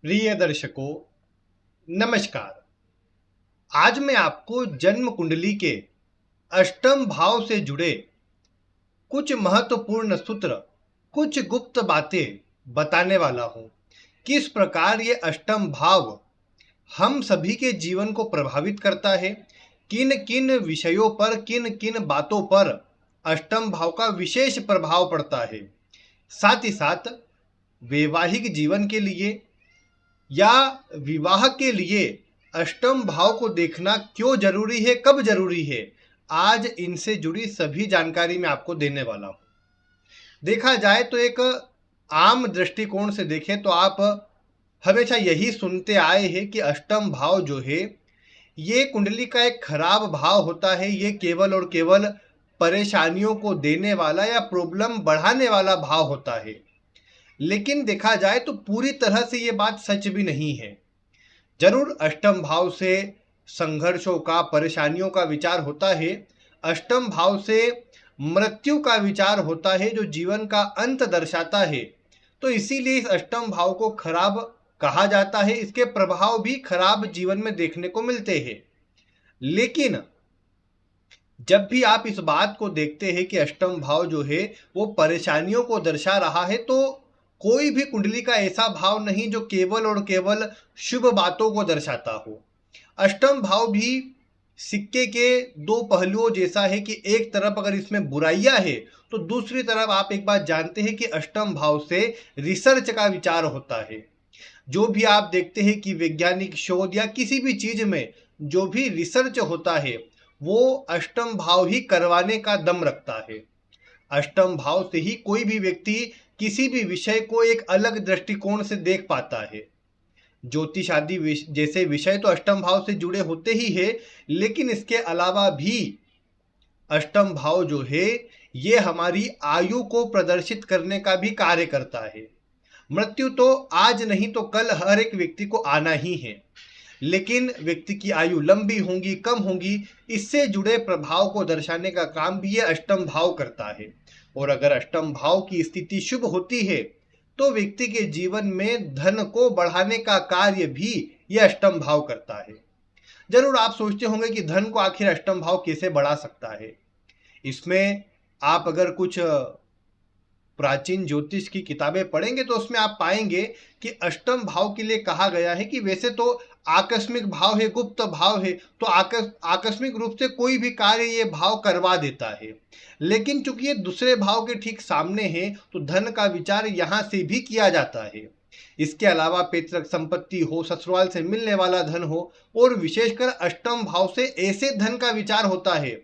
प्रिय दर्शकों, नमस्कार। आज मैं आपको जन्म कुंडली के अष्टम भाव से जुड़े कुछ महत्वपूर्ण सूत्र, कुछ गुप्त बातें बताने वाला हूं। किस प्रकार ये अष्टम भाव हम सभी के जीवन को प्रभावित करता है, किन किन विषयों पर, किन किन बातों पर अष्टम भाव का विशेष प्रभाव पड़ता है। साथ ही साथ वैवाहिक जीवन के लिए या विवाह के लिए अष्टम भाव को देखना क्यों जरूरी है, कब जरूरी है, आज इनसे जुड़ी सभी जानकारी मैं आपको देने वाला हूं। देखा जाए तो एक आम दृष्टिकोण से देखें तो आप हमेशा यही सुनते आए हैं कि अष्टम भाव जो है ये कुंडली का एक खराब भाव होता है। ये केवल और केवल परेशानियों को देने वाला या प्रॉब्लम बढ़ाने वाला भाव होता है। लेकिन देखा जाए तो पूरी तरह से ये बात सच भी नहीं है। जरूर अष्टम भाव से संघर्षों का, परेशानियों का विचार होता है। अष्टम भाव से मृत्यु का विचार होता है, जो जीवन का अंत दर्शाता है। तो इसीलिए इस अष्टम भाव को खराब कहा जाता है। इसके प्रभाव भी खराब जीवन में देखने को मिलते हैं। लेकिन जब भी आप इस बात को देखते हैं कि अष्टम भाव जो है वो परेशानियों को दर्शा रहा है, तो कोई भी कुंडली का ऐसा भाव नहीं जो केवल और केवल शुभ बातों को दर्शाता हो। अष्टम भाव भी सिक्के के दो पहलुओं जैसा है कि एक तरफ अगर इसमें बुराइयां है तो दूसरी तरफ आप एक बात जानते हैं कि अष्टम भाव से रिसर्च का विचार होता है। जो भी आप देखते हैं कि वैज्ञानिक शोध या किसी भी चीज में जो भी रिसर्च होता है वो अष्टम भाव ही करवाने का दम रखता है। अष्टम भाव से ही कोई भी व्यक्ति किसी भी विषय को एक अलग दृष्टिकोण से देख पाता है। ज्योतिष आदि जैसे विषय तो अष्टम भाव से जुड़े होते ही है, लेकिन इसके अलावा भी अष्टम भाव जो है ये हमारी आयु को प्रदर्शित करने का भी कार्य करता है। मृत्यु तो आज नहीं तो कल हर एक व्यक्ति को आना ही है, लेकिन व्यक्ति की आयु लंबी होगी, कम होगी, इससे जुड़े प्रभाव को दर्शाने का काम भी ये अष्टम भाव करता है। और अगर अष्टम भाव की स्थिति शुभ होती है तो व्यक्ति के जीवन में धन को बढ़ाने का कार्य भी यह अष्टम भाव करता है। जरूर आप सोचते होंगे कि धन को आखिर अष्टम भाव कैसे बढ़ा सकता है। इसमें आप अगर कुछ प्राचीन ज्योतिष की किताबें पढ़ेंगे तो उसमें आप पाएंगे कि अष्टम भाव के लिए कहा गया है कि वैसे तो आकस्मिक भाव है, गुप्त भाव है, तो आकस्मिक रूप से कोई भी कार्य ये भाव करवा देता है। लेकिन चूंकि ये दूसरे भाव के ठीक सामने है तो धन का विचार यहां से भी किया जाता है। इसके अलावा पैतृक संपत्ति हो, ससुराल से मिलने वाला धन हो, और विशेषकर अष्टम भाव से ऐसे धन का विचार होता है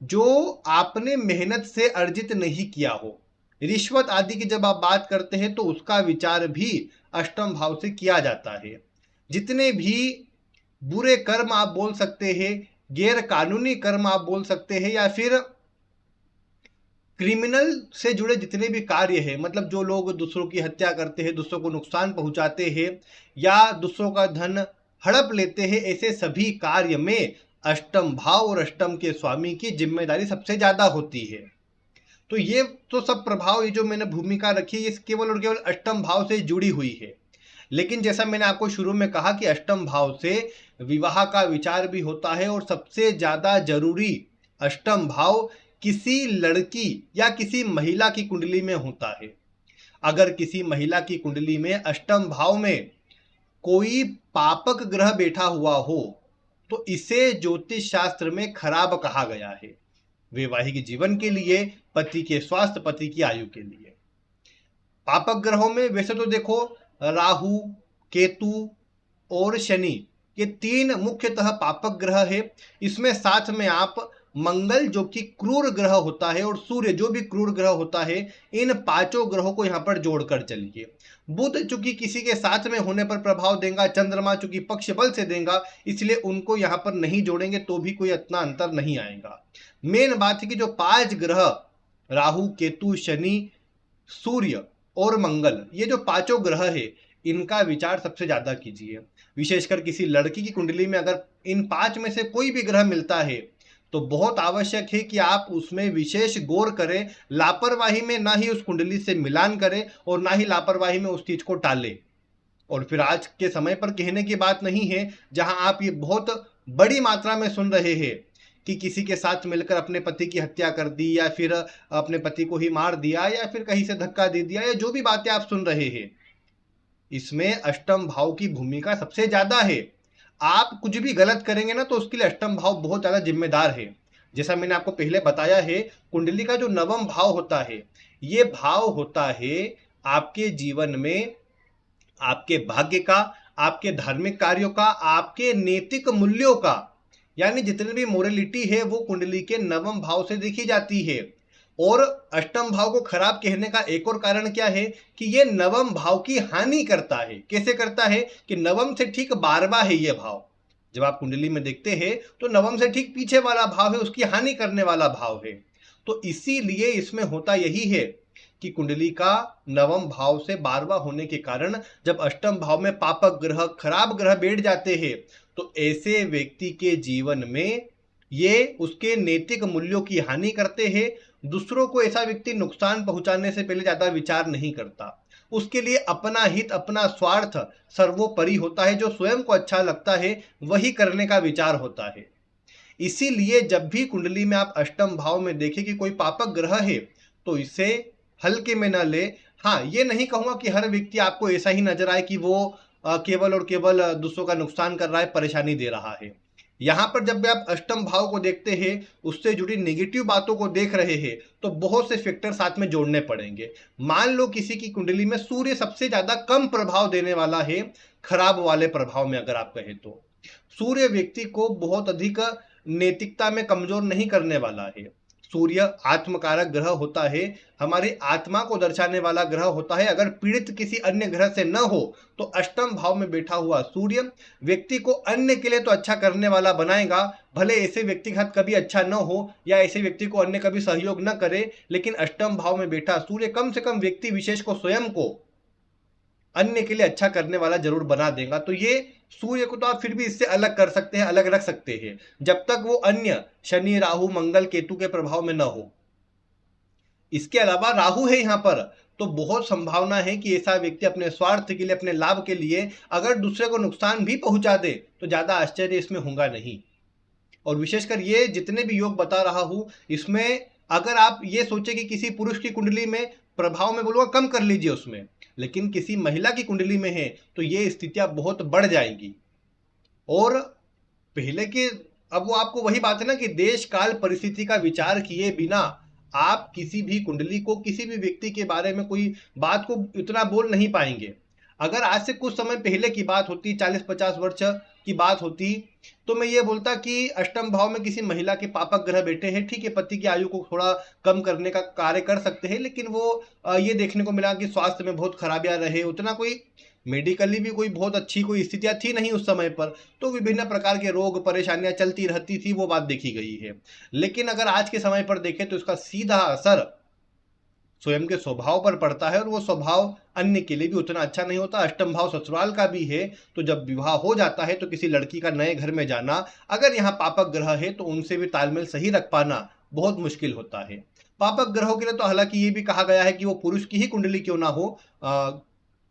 जो आपने मेहनत से अर्जित नहीं किया हो। रिश्वत आदि की जब आप बात करते हैं तो उसका विचार भी अष्टम भाव से किया जाता है। जितने भी बुरे कर्म आप बोल सकते हैं, गैर कानूनी कर्म आप बोल सकते हैं, या फिर क्रिमिनल से जुड़े जितने भी कार्य हैं, मतलब जो लोग दूसरों की हत्या करते हैं, दूसरों को नुकसान पहुंचाते हैं या दूसरों का धन हड़प लेते हैं, ऐसे सभी कार्य में अष्टम भाव और अष्टम के स्वामी की जिम्मेदारी सबसे ज्यादा होती है। तो ये तो सब प्रभाव, ये जो मैंने भूमिका रखी है, ये केवल और केवल अष्टम भाव से जुड़ी हुई है। लेकिन जैसा मैंने आपको शुरू में कहा कि अष्टम भाव से विवाह का विचार भी होता है, और सबसे ज्यादा जरूरी अष्टम भाव किसी लड़की या किसी महिला की कुंडली में होता है। अगर किसी महिला की कुंडली में अष्टम भाव में कोई पापक ग्रह बैठा हुआ हो तो इसे ज्योतिष शास्त्र में खराब कहा गया है। वैवाहिक जीवन के लिए, पति के स्वास्थ्य, पति की आयु के लिए। पापक ग्रहों में वैसे तो देखो राहु, केतु और शनि, ये तीन मुख्यतः पापक ग्रह है। इसमें साथ में आप मंगल जो कि क्रूर ग्रह होता है और सूर्य जो भी क्रूर ग्रह होता है, इन पांचों ग्रहों को यहां पर जोड़कर चलिए। बुध चूंकि किसी के साथ में होने पर प्रभाव देगा, चंद्रमा चूंकि पक्ष बल से देगा, इसलिए उनको यहां पर नहीं जोड़ेंगे तो भी कोई इतना अंतर नहीं आएगा। मेन बात है कि जो पांच ग्रह राहु, केतु, शनि, सूर्य और मंगल, ये जो पांचों ग्रह है इनका विचार सबसे ज्यादा कीजिए। विशेषकर किसी लड़की की कुंडली में अगर इन पांच में से कोई भी ग्रह मिलता है तो बहुत आवश्यक है कि आप उसमें विशेष गौर करें। लापरवाही में ना ही उस कुंडली से मिलान करें और ना ही लापरवाही में उस चीज को टालें। और फिर आज के समय पर कहने की बात नहीं है, जहां आप ये बहुत बड़ी मात्रा में सुन रहे हैं कि किसी के साथ मिलकर अपने पति की हत्या कर दी, या फिर अपने पति को ही मार दिया, या फिर कहीं से धक्का दे दिया, या जो भी बातें आप सुन रहे हैं, इसमें अष्टम भाव की भूमिका सबसे ज्यादा है। आप कुछ भी गलत करेंगे ना, तो उसके लिए अष्टम भाव बहुत ज्यादा जिम्मेदार है। जैसा मैंने आपको पहले बताया है, कुंडली का जो नवम भाव होता है, ये भाव होता है आपके जीवन में आपके भाग्य का, आपके धार्मिक कार्यों का, आपके नैतिक मूल्यों का, यानी जितनी भी मोरलिटी है वो कुंडली के नवम भाव से देखी जाती है। और अष्टम भाव को खराब कहने का एक और कारण क्या है कि ये नवम भाव की हानि करता है। कैसे करता है कि नवम से ठीक 12वां है ये भाव। जब आप कुंडली में देखते हैं तो नवम से ठीक पीछे वाला भाव है, उसकी हानि करने वाला भाव है। तो इसीलिए इसमें होता यही है कि कुंडली का नवम भाव से 12वां होने के कारण जब अष्टम भाव में पापक ग्रह, खराब ग्रह बैठ जाते हैं, तो ऐसे व्यक्ति के जीवन में ये उसके नैतिक मूल्यों की हानि करते हैं। दूसरों को ऐसा व्यक्ति नुकसान पहुंचाने से पहले ज्यादा विचार नहीं करता। उसके लिए अपना हित, अपना स्वार्थ सर्वोपरि होता है। जो स्वयं को अच्छा लगता है वही करने का विचार होता है। इसीलिए जब भी कुंडली में आप अष्टम भाव में देखें कि कोई पापक ग्रह है, तो इसे हल्के में न ले। हाँ, ये नहीं कहूंगा कि हर व्यक्ति आपको ऐसा ही नजर आए कि वो केवल और केवल दूसरों का नुकसान कर रहा है, परेशानी दे रहा है। यहाँ पर जब भी आप अष्टम भाव को देखते हैं, उससे जुड़ी नेगेटिव बातों को देख रहे हैं, तो बहुत से फैक्टर साथ में जोड़ने पड़ेंगे। मान लो किसी की कुंडली में सूर्य सबसे ज्यादा कम प्रभाव देने वाला है, खराब वाले प्रभाव में अगर आप कहें तो सूर्य व्यक्ति को बहुत अधिक नैतिकता में कमजोर नहीं करने वाला है। सूर्य आत्मकारक ग्रह होता है, हमारी आत्मा को दर्शाने वाला ग्रह होता है। अगर पीड़ित किसी अन्य ग्रह से न हो, तो अष्टम भाव में बैठा हुआ सूर्य व्यक्ति को अन्य के लिए तो अच्छा करने वाला बनाएगा। भले ऐसे व्यक्ति के साथ कभी अच्छा न हो, या ऐसे व्यक्ति को अन्य कभी सहयोग न करे, लेकिन अष्टम भाव में बैठा सूर्य कम से कम व्यक्ति विशेष को, स्वयं को अन्य के लिए अच्छा करने वाला जरूर बना देगा। तो ये सूर्य को तो आप फिर भी इससे अलग कर सकते हैं, अलग रख सकते हैं, जब तक वो अन्य शनि, राहु, मंगल, केतु के प्रभाव में न हो। इसके अलावा राहु है यहाँ पर, तो बहुत संभावना है कि ऐसा व्यक्ति अपने स्वार्थ के लिए, अपने लाभ के लिए अगर दूसरे को नुकसान भी पहुंचा दे, तो ज्यादा आश्चर्य इसमें होगा नहीं। और विशेषकर ये जितने भी योग बता रहा हूं, इसमें अगर आप ये सोचे कि किसी पुरुष की कुंडली में प्रभाव में बोलूंगा कम कर लीजिए उसमें, लेकिन किसी महिला की कुंडली में है तो ये स्थितियां बहुत बढ़ जाएंगी। और पहले के, अब वो आपको वही बात है ना कि देश काल परिस्थिति का विचार किए बिना आप किसी भी कुंडली को, किसी भी व्यक्ति के बारे में कोई बात को इतना बोल नहीं पाएंगे। अगर आज से कुछ समय पहले की बात होती, 40-50 वर्ष की बात होती, तो मैं ये बोलता कि अष्टम भाव में किसी महिला के पापक ग्रह बैठे हैं, ठीक है, पति की आयु को थोड़ा कम करने का कार्य कर सकते हैं, लेकिन वो ये देखने को मिला कि स्वास्थ्य में बहुत खराबियां रहे, उतना कोई मेडिकली भी कोई बहुत अच्छी कोई स्थितियां थी नहीं उस समय पर, तो विभिन्न प्रकार के रोग परेशानियां चलती रहती थी, वो बात देखी गई है। लेकिन अगर आज के समय पर देखें तो इसका सीधा असर स्वयं के स्वभाव पर पड़ता है, और वो स्वभाव अन्य के लिए भी उतना अच्छा नहीं होता। अष्टम भाव ससुराल का भी है, तो जब विवाह हो जाता है तो किसी लड़की का नए घर में जाना, अगर यहाँ पापक ग्रह है तो उनसे भी तालमेल सही रख पाना बहुत मुश्किल होता है। पापक ग्रहों के लिए तो हालांकि ये भी कहा गया है कि वो पुरुष की ही कुंडली क्यों ना हो,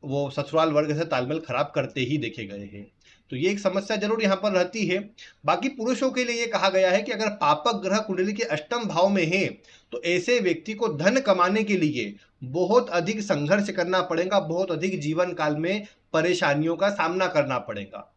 वो ससुराल वर्ग से तालमेल खराब करते ही देखे गए हैं। तो ये एक समस्या जरूर यहाँ पर रहती है। बाकी पुरुषों के लिए ये कहा गया है कि अगर पापक ग्रह कुंडली के अष्टम भाव में है, तो ऐसे व्यक्ति को धन कमाने के लिए बहुत अधिक संघर्ष करना पड़ेगा, बहुत अधिक जीवन काल में परेशानियों का सामना करना पड़ेगा।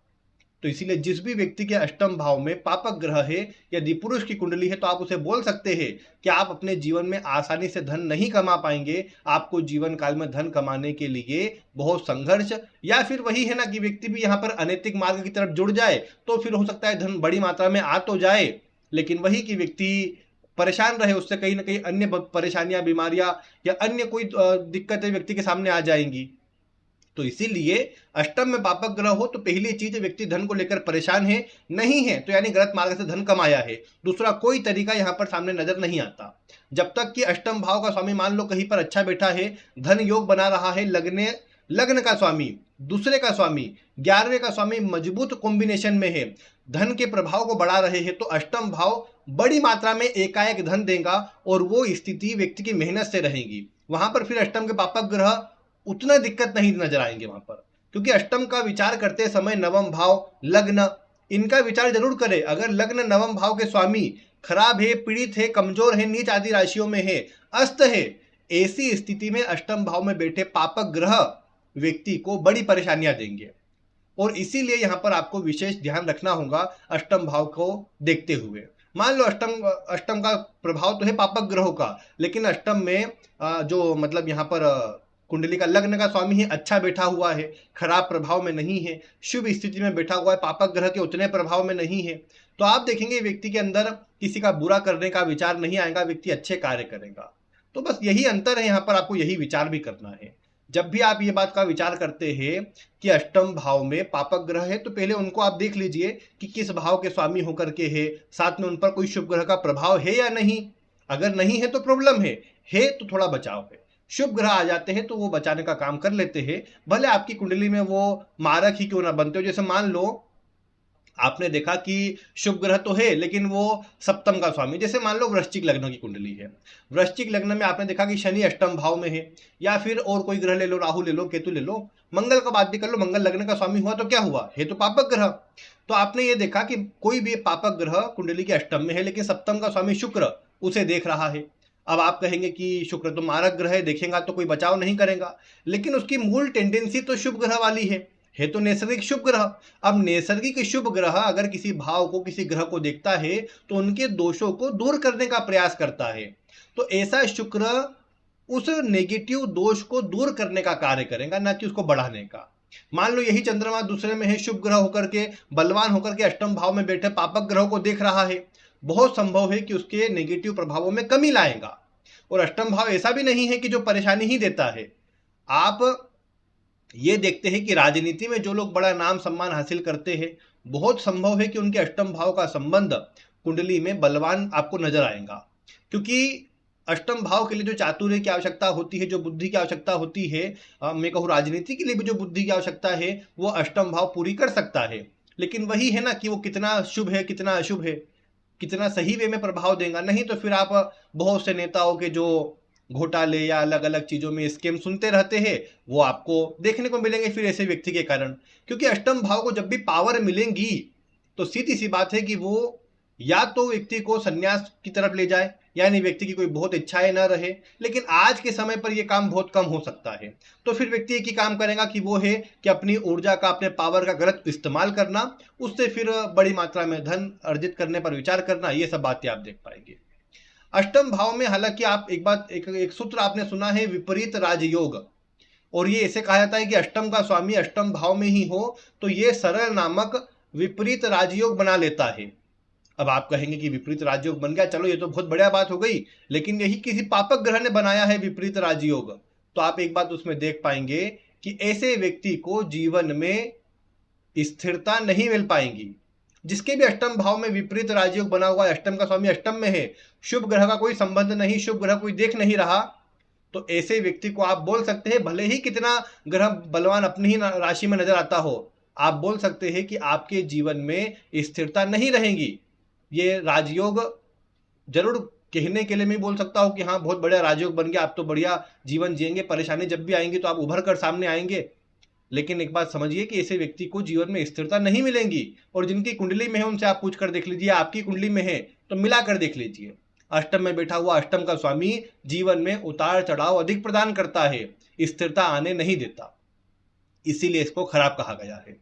तो इसीलिए जिस भी व्यक्ति के अष्टम भाव में पापक ग्रह है, यदि पुरुष की कुंडली है, तो आप उसे बोल सकते हैं कि आप अपने जीवन में आसानी से धन नहीं कमा पाएंगे। आपको जीवन काल में धन कमाने के लिए बहुत संघर्ष, या फिर वही है ना कि व्यक्ति भी यहाँ पर अनैतिक मार्ग की तरफ जुड़ जाए, तो फिर हो सकता है धन बड़ी मात्रा में आ तो जाए, लेकिन वही कि व्यक्ति परेशान रहे, उससे कहीं ना कहीं अन्य परेशानियां, बीमारियां या अन्य कोई दिक्कतें व्यक्ति के सामने आ जाएंगी। तो इसीलिए अष्टम में पापक ग्रह हो तो पहली चीज, व्यक्ति धन को लेकर परेशान है, नहीं है तो यानी गलत मार्ग से धन कमाया है, दूसरा कोई तरीका यहाँ पर सामने नजर नहीं आता। जब तक कि अष्टम भाव का स्वामी मान लो कहीं पर अच्छा बैठा है, धन योग बना रहा है, लग्न का स्वामी, दूसरे का स्वामी, 11वें का स्वामी मजबूत कॉम्बिनेशन में है, धन के प्रभाव को बढ़ा रहे हैं, तो अष्टम भाव बड़ी मात्रा में एकाएक धन देगा, और वो स्थिति व्यक्ति की मेहनत से रहेगी। वहां पर फिर अष्टम के पापक ग्रह उतना दिक्कत नहीं नजर आएंगे वहां पर। क्योंकि अष्टम का विचार करते समय नवम भाव, लग्न, इनका विचार जरूर करें। अगर लग्न नवम भाव के स्वामी खराब है, पीड़ित है, कमजोर है, नीच आदि राशियों में है, अस्त है, ऐसी स्थिति में अष्टम भाव में बैठे पापक ग्रह व्यक्ति को बड़ी परेशानियां देंगे। और इसीलिए यहां पर आपको विशेष ध्यान रखना होगा अष्टम भाव को देखते हुए। मान लो अष्टम का प्रभाव तो है पापक ग्रहों का, लेकिन अष्टम में जो मतलब यहाँ पर कुंडली का लग्न का स्वामी है, अच्छा बैठा हुआ है, खराब प्रभाव में नहीं है, शुभ स्थिति में बैठा हुआ है, पापक ग्रह के उतने प्रभाव में नहीं है, तो आप देखेंगे व्यक्ति के अंदर किसी का बुरा करने का विचार नहीं आएगा, व्यक्ति अच्छे कार्य करेगा। तो बस यही अंतर है, यहाँ पर आपको यही विचार भी करना है। जब भी आप ये बात का विचार करते हैं कि अष्टम भाव में पापक ग्रह है, तो पहले उनको आप देख लीजिए कि किस भाव के स्वामी होकर के है, साथ में उन पर कोई शुभ ग्रह का प्रभाव है या नहीं। अगर नहीं है तो प्रॉब्लम है तो थोड़ा बचाव है। शुभ ग्रह आ जाते हैं तो वो बचाने का काम कर लेते हैं, भले आपकी कुंडली में वो मारक ही क्यों ना बनते हो। जैसे मान लो आपने देखा कि शुभ ग्रह तो है लेकिन वो सप्तम का स्वामी, जैसे मान लो वृश्चिक लग्न की कुंडली है, वृश्चिक लग्न में आपने देखा कि शनि अष्टम भाव में है, या फिर और कोई ग्रह ले लो, राहु ले लो, केतु ले लो, मंगल का बात भी कर लो, मंगल लग्न का स्वामी हुआ तो क्या हुआ, है तो पापक ग्रह। तो आपने ये देखा कि कोई भी पापक ग्रह कुंडली के अष्टम में है, लेकिन सप्तम का स्वामी शुक्र उसे देख रहा है। अब आप कहेंगे कि शुक्र तो मारक ग्रह है, देखेगा तो कोई बचाव नहीं करेगा, लेकिन उसकी मूल टेंडेंसी तो शुभ ग्रह वाली है तो नैसर्गिक शुभ ग्रह। अब नैसर्गिक शुभ ग्रह अगर किसी भाव को, किसी ग्रह को देखता है तो उनके दोषों को दूर करने का प्रयास करता है। तो ऐसा शुक्र उस नेगेटिव दोष को दूर करने का कार्य करेगा, ना कि उसको बढ़ाने का। मान लो यही चंद्रमा दूसरे में है, शुभ ग्रह होकर के, बलवान होकर के अष्टम भाव में बैठे पापक ग्रह को देख रहा है, बहुत संभव है कि उसके नेगेटिव प्रभावों में कमी लाएगा। और अष्टम भाव ऐसा भी नहीं है कि जो परेशानी ही देता है। आप ये देखते हैं कि राजनीति में जो लोग बड़ा नाम सम्मान हासिल करते हैं, बहुत संभव है कि उनके अष्टम भाव का संबंध कुंडली में बलवान आपको नजर आएगा। क्योंकि अष्टम भाव के लिए जो चातुर्य की आवश्यकता होती है, जो बुद्धि की आवश्यकता होती है, मैं कहूँ राजनीति के लिए भी जो बुद्धि की आवश्यकता है, वो अष्टम भाव पूरी कर सकता है। लेकिन वही है ना कि वो कितना शुभ है, कितना अशुभ है, कितना सही वे में प्रभाव देगा। नहीं तो फिर आप बहुत से नेताओं के जो घोटाले या अलग अलग चीजों में स्कीम सुनते रहते हैं, वो आपको देखने को मिलेंगे फिर ऐसे व्यक्ति के कारण। क्योंकि अष्टम भाव को जब भी पावर मिलेंगी तो सीधी सी बात है कि वो या तो व्यक्ति को संन्यास की तरफ ले जाए, यानी व्यक्ति की कोई बहुत इच्छाएं ना रहे। लेकिन आज के समय पर यह काम बहुत कम हो सकता है। तो फिर व्यक्ति एक ही काम करेगा कि वो है कि अपनी ऊर्जा का, अपने पावर का गलत इस्तेमाल करना, उससे फिर बड़ी मात्रा में धन अर्जित करने पर विचार करना, ये सब बातें आप देख पाएंगे। अष्टम भाव में हालांकि आप एक सूत्र आपने सुना है, विपरीत राजयोग। और ये ऐसे कहा जाता है कि अष्टम का स्वामी अष्टम भाव में ही हो तो ये सरल नामक विपरीत राजयोग बना लेता है। अब आप कहेंगे कि विपरीत राजयोग बन गया, चलो ये तो बहुत बढ़िया बात हो गई, लेकिन यही किसी पापक ग्रह ने बनाया है विपरीत राजयोग। तो आप एक बात उसमें देख पाएंगे कि ऐसे व्यक्ति को जीवन में स्थिरता नहीं मिल पाएगी। जिसके भी अष्टम भाव में विपरीत राजयोग बना हुआ है, अष्टम का स्वामी अष्टम में है, शुभ ग्रह का कोई संबंध नहीं, शुभ ग्रह कोई देख नहीं रहा, तो ऐसे व्यक्ति को आप बोल सकते हैं, भले ही कितना ग्रह बलवान अपनी ही राशि में नजर आता हो, आप बोल सकते हैं कि आपके जीवन में स्थिरता नहीं रहेगी। ये राजयोग जरूर कहने के लिए मैं बोल सकता हूं कि हाँ बहुत बढ़िया राजयोग बन गया, आप तो बढ़िया जीवन जिएंगे, परेशानी जब भी आएंगी तो आप उभर कर सामने आएंगे। लेकिन एक बात समझिए कि ऐसे व्यक्ति को जीवन में स्थिरता नहीं मिलेंगी। और जिनकी कुंडली में है उनसे आप पूछ कर देख लीजिए, आपकी कुंडली में है तो मिला कर देख लीजिए। अष्टम में बैठा हुआ अष्टम का स्वामी जीवन में उतार चढ़ाव अधिक प्रदान करता है, स्थिरता आने नहीं देता, इसीलिए इसको खराब कहा गया है।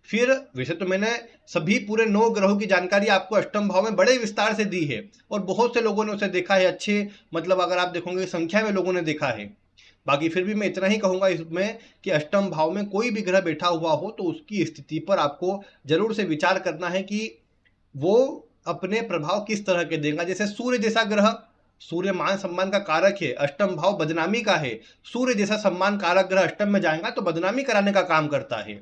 फिर वैसे तो मैंने सभी पूरे 9 ग्रहों की जानकारी आपको अष्टम भाव में बड़े विस्तार से दी है, और बहुत से लोगों ने उसे देखा है, अच्छे मतलब अगर आप देखोगे संख्या में लोगों ने देखा है। बाकी फिर भी मैं इतना ही कहूंगा इसमें कि अष्टम भाव में कोई भी ग्रह बैठा हुआ हो तो उसकी स्थिति पर आपको जरूर से विचार करना है कि वो अपने प्रभाव किस तरह के देगा। जैसे सूर्य जैसा ग्रह, सूर्य मान सम्मान का कारक है, अष्टम भाव बदनामी का है, सूर्य जैसा सम्मान कारक ग्रह अष्टम में जाएगा तो बदनामी कराने का काम करता है,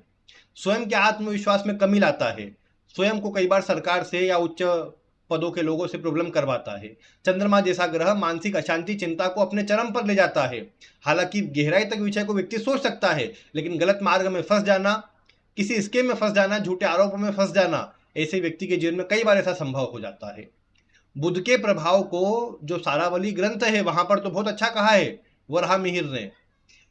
स्वयं के आत्मविश्वास में कमी लाता है, स्वयं को कई बार सरकार से या उच्च पदों के लोगों से प्रॉब्लम करवाता है। चंद्रमा जैसा ग्रह मानसिक अशांति, चिंता को अपने चरम पर ले जाता है। हालांकि गहराई तक विषय को व्यक्ति सोच सकता है, लेकिन गलत मार्ग में फंस जाना, किसी स्कीम में फंस जाना, झूठे आरोपों में फंस जाना, ऐसे व्यक्ति के जीवन में कई बार ऐसा संभव हो जाता है। बुध के प्रभाव को जो सारावली ग्रंथ है वहां पर तो बहुत अच्छा कहा है वराह मिहिर ने,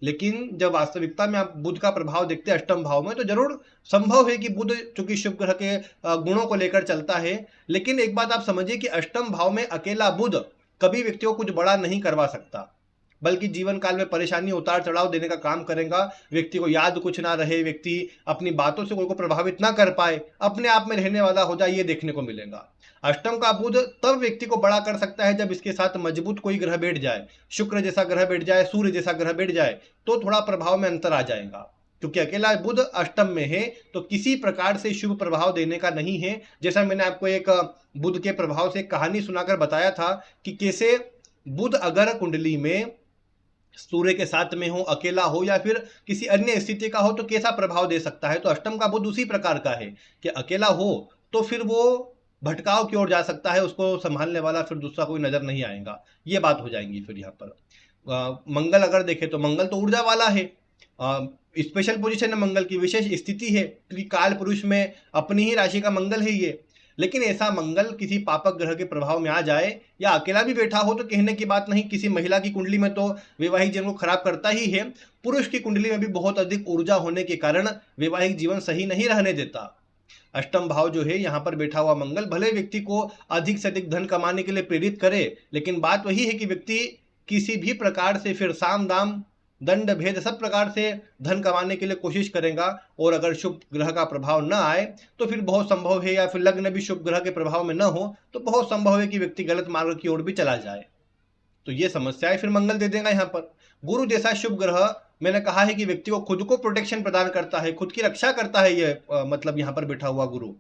लेकिन जब वास्तविकता में आप बुध का प्रभाव देखते हैं अष्टम भाव में, तो जरूर संभव है कि बुध चूंकि शुभ ग्रह के गुणों को लेकर चलता है, लेकिन एक बात आप समझिए कि अष्टम भाव में अकेला बुध कभी व्यक्ति को कुछ बड़ा नहीं करवा सकता, बल्कि जीवन काल में परेशानी उतार चढ़ाव देने का काम करेगा। व्यक्ति को याद कुछ ना रहे, व्यक्ति अपनी बातों से कोई को प्रभावित ना कर पाए, अपने आप में रहने वाला हो जाए, ये देखने को मिलेगा। अष्टम का बुध तब व्यक्ति को बड़ा कर सकता है जब इसके साथ मजबूत कोई ग्रह बैठ जाए, शुक्र जैसा ग्रह बैठ जाए, सूर्य जैसा ग्रह बैठ जाए, तो थोड़ा प्रभाव में अंतर आ जाएगा। क्योंकि अकेला बुध अष्टम में है तो किसी प्रकार से शुभ प्रभाव देने का नहीं है। जैसा मैंने आपको एक बुध के प्रभाव से कहानी सुनाकर बताया था कि कैसे बुध अगर कुंडली में सूर्य के साथ में हो, अकेला हो या फिर किसी अन्य स्थिति का हो तो कैसा प्रभाव दे सकता है। तो अष्टम का बुध उसी प्रकार का है कि अकेला हो तो फिर वो भटकाव की ओर जा सकता है, उसको संभालने वाला फिर दूसरा कोई नजर नहीं आएगा। ये बात हो जाएंगी। फिर यहाँ पर मंगल अगर देखें तो मंगल तो ऊर्जा वाला है, स्पेशल पोजीशन है मंगल की, विशेष स्थिति है, क्योंकि काल पुरुष में अपनी ही राशि का मंगल है ये। लेकिन ऐसा मंगल किसी पापक ग्रह के प्रभाव में आ जाए या अकेला भी बैठा हो तो कहने की बात नहीं। किसी महिला की कुंडली में तो वैवाहिक जीवन को खराब करता ही है, पुरुष की कुंडली में भी बहुत अधिक ऊर्जा होने के कारण वैवाहिक जीवन सही नहीं रहने देता। अष्टम भाव जो है यहाँ पर बैठा हुआ मंगल भले व्यक्ति को अधिक से अधिक धन कमाने के लिए प्रेरित करे, लेकिन बात वही है कि व्यक्ति किसी भी प्रकार से फिर साम दाम दंड भेद सब प्रकार से धन कमाने के लिए कोशिश करेगा। और अगर शुभ ग्रह का प्रभाव न आए तो फिर बहुत संभव है, या फिर लग्न भी शुभ ग्रह के प्रभाव में न हो तो बहुत संभव है कि व्यक्ति गलत मार्ग की ओर भी चला जाए। तो ये समस्याएं फिर मंगल दे देगा। यहाँ पर गुरु जैसा शुभ ग्रह, मैंने कहा है कि व्यक्ति को खुद को प्रोटेक्शन प्रदान करता है, खुद की रक्षा करता है ये मतलब यहाँ पर बैठा हुआ गुरु।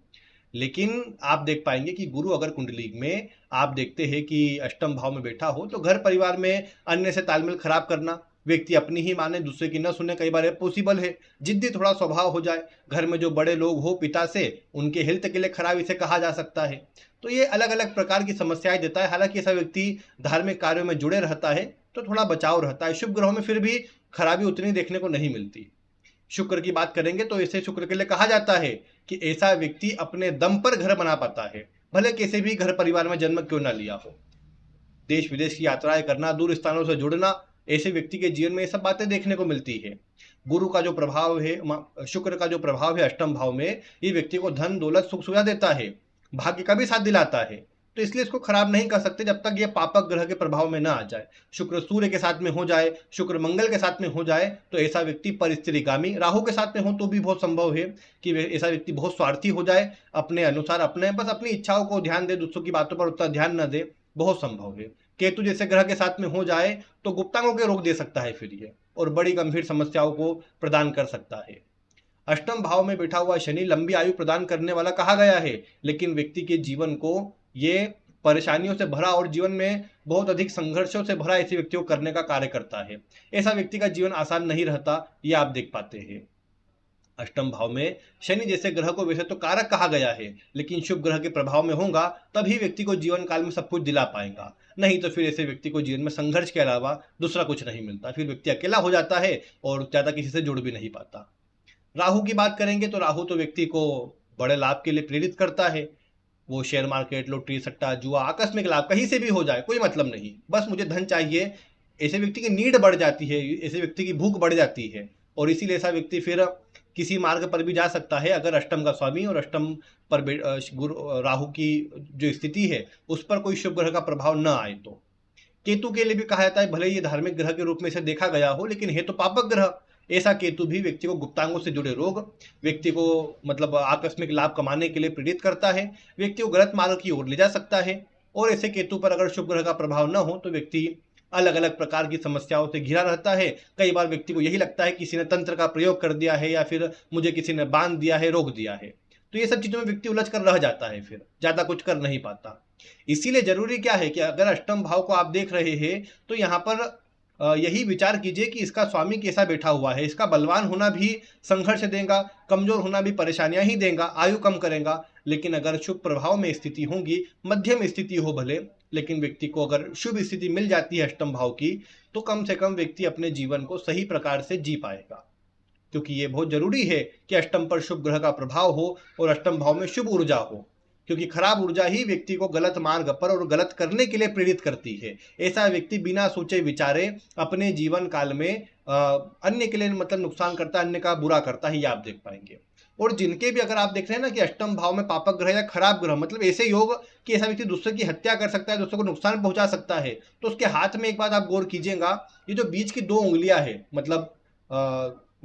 लेकिन आप देख पाएंगे कि गुरु अगर कुंडली में आप देखते हैं कि अष्टम भाव में बैठा हो तो घर परिवार में अन्य से तालमेल खराब करना, व्यक्ति अपनी ही माने दूसरे की न सुने, कई बार ये पॉसिबल है। जिद्दी थोड़ा स्वभाव हो जाए, घर में जो बड़े लोग हो पिता से, उनके हेल्थ के लिए खराब इसे कहा जा सकता है। तो ये अलग अलग प्रकार की समस्याएं देता है। हालांकि ऐसा व्यक्ति धार्मिक कार्यों में जुड़े रहता है तो थोड़ा बचाव रहता है। शुभ ग्रहों में फिर भी खराबी उतनी देखने को नहीं मिलती। शुक्र की बात करेंगे तो इसे शुक्र के लिए कहा जाता है कि ऐसा व्यक्ति अपने दम पर घर बना पाता है, भले कैसे भी घर परिवार में जन्म क्यों ना लिया हो। देश विदेश की यात्राएं करना, दूर स्थानों से जुड़ना, ऐसे व्यक्ति के जीवन में ये सब बातें देखने को मिलती है। गुरु का जो प्रभाव है, शुक्र का जो प्रभाव है अष्टम भाव में, ये व्यक्ति को धन दौलत सुख सुविधा देता है, भाग्य का भी साथ दिलाता है। तो इसलिए इसको खराब नहीं कर सकते जब तक ये पापक ग्रह के प्रभाव में ना आ जाए। शुक्र सूर्य के साथ में हो जाए, शुक्र मंगल के साथ में हो जाए तो ऐसा व्यक्ति परिस्थितिगामी, राहु के साथ में हो तो भी बहुत संभव है कि ऐसा व्यक्ति बहुत स्वार्थी हो जाए, अपने अनुसार अपने बस अपनी इच्छाओं को ध्यान दे, दूसरों की बातों पर उतना ध्यान न दे, बहुत संभव है। केतु जैसे ग्रह के साथ में हो जाए तो गुप्तांगों के रोग दे सकता है फिर ये, और बड़ी गंभीर समस्याओं को प्रदान कर सकता है। अष्टम भाव में बैठा हुआ शनि लंबी आयु प्रदान करने वाला कहा गया है, लेकिन व्यक्ति के जीवन को ये परेशानियों से भरा और जीवन में बहुत अधिक संघर्षों से भरा ऐसे व्यक्ति को करने का कार्य करता है। ऐसा व्यक्ति का जीवन आसान नहीं रहता, ये आप देख पाते हैं। अष्टम भाव में शनि जैसे ग्रह को वैसे तो कारक कहा गया है, लेकिन शुभ ग्रह के प्रभाव में होगा तभी व्यक्ति को जीवन काल में सब कुछ दिला पाएगा, नहीं तो फिर ऐसे व्यक्ति को जीवन में संघर्ष के अलावा दूसरा कुछ नहीं मिलता। फिर व्यक्ति अकेला हो जाता है और ज्यादा किसी से जुड़ भी नहीं पाता। राहु की बात करेंगे तो राहु तो व्यक्ति को बड़े लाभ के लिए प्रेरित करता है। वो शेयर मार्केट, लॉटरी, सट्टा, जुआ, आकस्मिक लाभ कहीं से भी हो जाए, कोई मतलब नहीं, बस मुझे धन चाहिए। ऐसे व्यक्ति की नीड बढ़ जाती है, ऐसे व्यक्ति की भूख बढ़ जाती है, और इसीलिए ऐसा व्यक्ति फिर किसी मार्ग पर भी जा सकता है अगर अष्टम का स्वामी और अष्टम पर गुरु राहु की जो स्थिति है उस पर कोई शुभ ग्रह का प्रभाव न आए। तो केतु के लिए भी कहा जाता है, भले ये धार्मिक ग्रह के रूप में इसे देखा गया हो, लेकिन है तो पापक ग्रह। ऐसा केतु भी व्यक्ति को गुप्तांगों से जुड़े रोग, व्यक्ति को मतलब आकस्मिक लाभ कमाने के लिए प्रेरित करता है, व्यक्ति को गलत मार्ग की ओर ले जा सकता है। और ऐसे केतु पर अगर शुभ ग्रह का प्रभाव न हो तो व्यक्ति अलग अलग प्रकार की समस्याओं से घिरा रहता है। कई बार व्यक्ति को यही लगता है किसी ने तंत्र का प्रयोग कर दिया है या फिर मुझे किसी ने बांध दिया है, रोक दिया है। तो ये सब चीजों में व्यक्ति उलझ कर रह जाता है, फिर ज्यादा कुछ कर नहीं पाता। इसीलिए जरूरी क्या है कि अगर अष्टम भाव को आप देख रहे हैं तो यहाँ पर यही विचार कीजिए कि इसका स्वामी कैसा बैठा हुआ है। इसका बलवान होना भी संघर्ष देगा, कमजोर होना भी परेशानियां ही देगा, आयु कम करेगा। लेकिन अगर शुभ प्रभाव में स्थिति होगी, मध्यम स्थिति हो भले, लेकिन व्यक्ति को अगर शुभ स्थिति मिल जाती है अष्टम भाव की, तो कम से कम व्यक्ति अपने जीवन को सही प्रकार से जी पाएगा। क्योंकि ये बहुत जरूरी है कि अष्टम पर शुभ ग्रह का प्रभाव हो और अष्टम भाव में शुभ ऊर्जा हो, क्योंकि खराब ऊर्जा ही व्यक्ति को गलत मार्ग पर और गलत करने के लिए प्रेरित करती है। ऐसा व्यक्ति बिना सोचे विचारे अपने जीवन काल में अन्य के लिए मतलब नुकसान करता है, अन्य का बुरा करता है, ये आप देख पाएंगे। और जिनके भी अगर आप देख रहे हैं ना कि अष्टम भाव में पापक ग्रह या खराब ग्रह, मतलब ऐसे योग कि ऐसा व्यक्ति दूसरे की हत्या कर सकता है, दूसरे को नुकसान पहुंचा सकता है, तो उसके हाथ में एक बात आप गौर कीजिएगा, ये जो बीच की 2 उंगलियां है, मतलब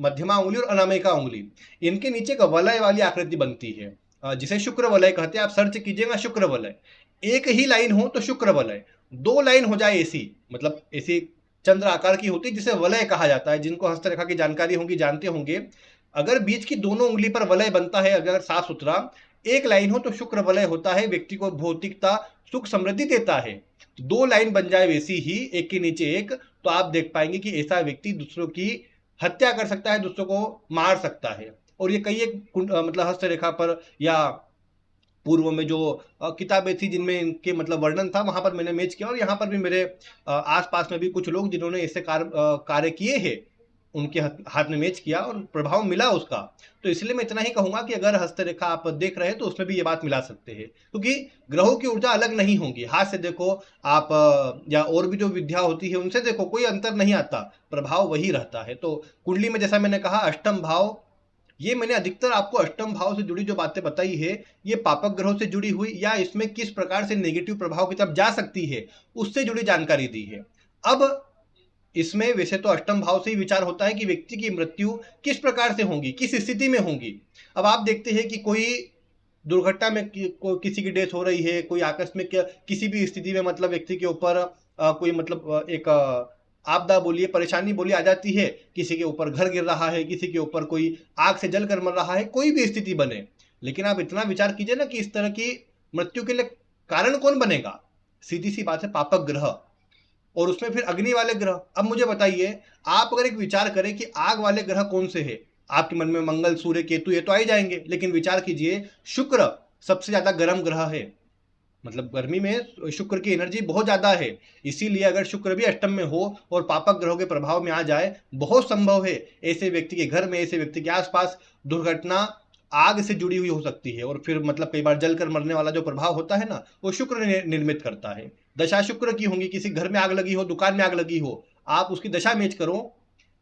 मध्यमा उंगली और अनामिका उंगली, इनके नीचे एक वलय वाली आकृति बनती है, जिसे शुक्र वलय कहते हैं। आप सर्च कीजिएगा शुक्र वलय, एक ही लाइन हो तो शुक्र वलय, 2 लाइन हो जाए ऐसी, मतलब ऐसी चंद्र आकार की होती है जिसे वलय कहा जाता है। जिनको हस्तरेखा की जानकारी होगी जानते होंगे, अगर बीच की दोनों उंगली पर वलय बनता है, अगर साफ सुथरा एक लाइन हो तो शुक्र वलय होता है, व्यक्ति को भौतिकता सुख समृद्धि देता है। 2 लाइन बन जाए वैसी ही एक के नीचे एक, तो आप देख पाएंगे कि ऐसा व्यक्ति दूसरों की हत्या कर सकता है, दूसरों को मार सकता है। और ये कई एक मतलब हस्तरेखा पर या पूर्व में जो किताबें थी जिनमें इनके मतलब वर्णन था, वहां पर मैंने मैच किया। और यहाँ पर भी मेरे आसपास में भी कुछ लोग जिन्होंने ऐसे कार्य किए हैं, उनके हाथ में मैच किया और प्रभाव मिला उसका। तो इसलिए मैं इतना ही कहूंगा कि अगर हस्तरेखा आप देख रहे हैं तो उसमें भी ये बात मिला सकते हैं, क्योंकि ग्रहों की ऊर्जा अलग नहीं होगी। हाथ से देखो आप या और भी जो विद्या होती है उनसे देखो, कोई अंतर नहीं आता, प्रभाव वही रहता है। तो कुंडली में जैसा मैंने कहा अष्टम भाव, ये मैंने अधिकतर आपको अष्टम भाव से जुड़ी जो बातें बताई है, ये पापक ग्रहों से जुड़ी हुई या इसमें किस प्रकार से नेगेटिव प्रभाव की तरफ जा सकती है उससे जुड़ी जानकारी दी है। अब इसमें वैसे तो अष्टम भाव से ही विचार होता है कि व्यक्ति की मृत्यु किस प्रकार से होगी, किस स्थिति में होगी। अब आप देखते हैं कि कोई दुर्घटना में किसी की डेथ हो रही है, कोई आकस्मिक किसी भी स्थिति में मतलब व्यक्ति के ऊपर कोई मतलब एक आपदा बोलिए, परेशानी बोलिए आ जाती है, किसी के ऊपर घर गिर रहा है, किसी के ऊपर कोई आग से जल कर मर रहा है, कोई भी स्थिति बने, लेकिन आप इतना विचार कीजिए ना कि इस तरह की मृत्यु के लिए कारण कौन बनेगा? सीधी सी बात है, पापक ग्रह, और उसमें फिर अग्नि वाले ग्रह। अब मुझे बताइए, आप अगर एक विचार करें कि आग वाले ग्रह कौन से है, आपके मन में मंगल, सूर्य, केतु ये तो आ ही जाएंगे, लेकिन विचार कीजिए शुक्र सबसे ज्यादा गर्म ग्रह है, मतलब गर्मी में शुक्र की एनर्जी बहुत ज्यादा है। इसीलिए अगर शुक्र भी अष्टम में हो और पापक ग्रहों के प्रभाव में आ जाए, बहुत संभव है ऐसे व्यक्ति के घर में, ऐसे व्यक्ति के आसपास दुर्घटना आग से जुड़ी हुई हो सकती है। और फिर मतलब कई बार जलकर मरने वाला जो प्रभाव होता है ना, वो शुक्र निर्मित करता है। दशा शुक्र की होंगी, किसी घर में आग लगी हो, दुकान में आग लगी हो, आप उसकी दशा मैच करो,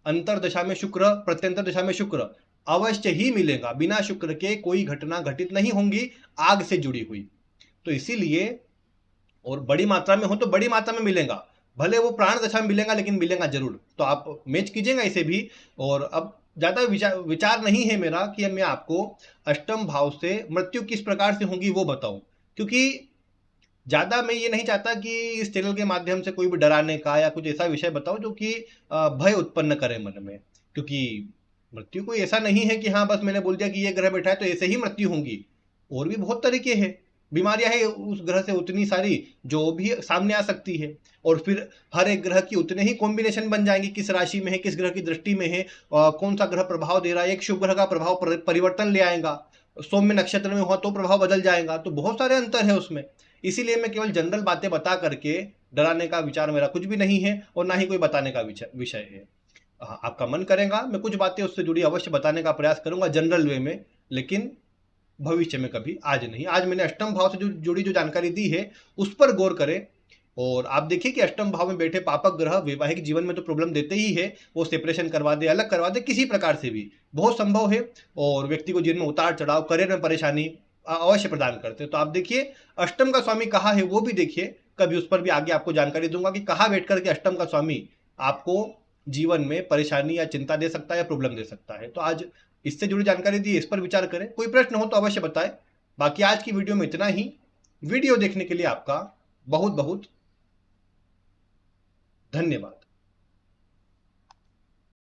अंतर दशा में शुक्र, प्रत्यंतर दशा में शुक्र, अवश्य ही मिलेगा। बिना शुक्र के कोई घटना घटित नहीं होंगी आग से जुड़ी हुई। तो इसीलिए, और बड़ी मात्रा में हो तो बड़ी मात्रा में मिलेगा, भले वो प्राण दशा में मिलेगा लेकिन मिलेगा जरूर। तो आप मैच कीजिएगा इसे भी। और अब ज्यादा विचार नहीं है मेरा कि मैं आपको अष्टम भाव से मृत्यु किस प्रकार से होगी वो बताऊं, क्योंकि ज्यादा मैं ये नहीं चाहता कि इस चैनल के माध्यम से कोई भी डराने का या कुछ ऐसा विषय बताओ जो कि भय उत्पन्न करे मन में। क्योंकि मृत्यु कोई ऐसा नहीं है कि हाँ बस मैंने बोल दिया कि ये ग्रह बैठा है तो ऐसे ही मृत्यु होगी। और भी बहुत तरीके हैं, बीमारियां हैं उस ग्रह से उतनी सारी जो भी सामने आ सकती है। और फिर हर एक ग्रह की उतने ही कॉम्बिनेशन बन जाएंगे, किस राशि में है, किस ग्रह की दृष्टि में है, कौन सा ग्रह प्रभाव दे रहा है। एक शुभ ग्रह का प्रभाव परिवर्तन ले आएगा, सौम्य नक्षत्र में हुआ तो प्रभाव बदल जाएगा, तो बहुत सारे अंतर है उसमें। इसीलिए मैं केवल जनरल बातें बता करके डराने का विचार मेरा कुछ भी नहीं है, और ना ही कोई बताने का विषय है। हाँ, आपका मन करेगा मैं कुछ बातें उससे जुड़ी अवश्य बताने का प्रयास करूंगा जनरल वे में, लेकिन भविष्य में कभी, आज नहीं। आज मैंने अष्टम भाव से जुड़ी जो जानकारी दी है उस पर गौर करें। और आप देखिए कि अष्टम भाव में बैठे पापक ग्रह वैवाहिक जीवन में तो प्रॉब्लम देते ही है, वो सेपरेशन करवा दे, अलग करवा दे, किसी प्रकार से भी बहुत संभव है। और व्यक्ति को जीवन में उतार चढ़ाव, करियर में परेशानी अवश्य प्रदान करते हैं। तो आप देखिए अष्टम का स्वामी कहाँ है वो भी देखिए, कभी उस पर भी आगे आपको जानकारी दूंगा कि कहाँ बैठ करके अष्टम का स्वामी आपको जीवन में परेशानी या चिंता दे सकता है या प्रॉब्लम दे सकता है। तो आज इससे जुड़ी जानकारी दी, इस पर विचार करें। कोई प्रश्न हो तो अवश्य बताएं। बाकी आज की वीडियो में इतना ही। वीडियो देखने के लिए आपका बहुत बहुत धन्यवाद।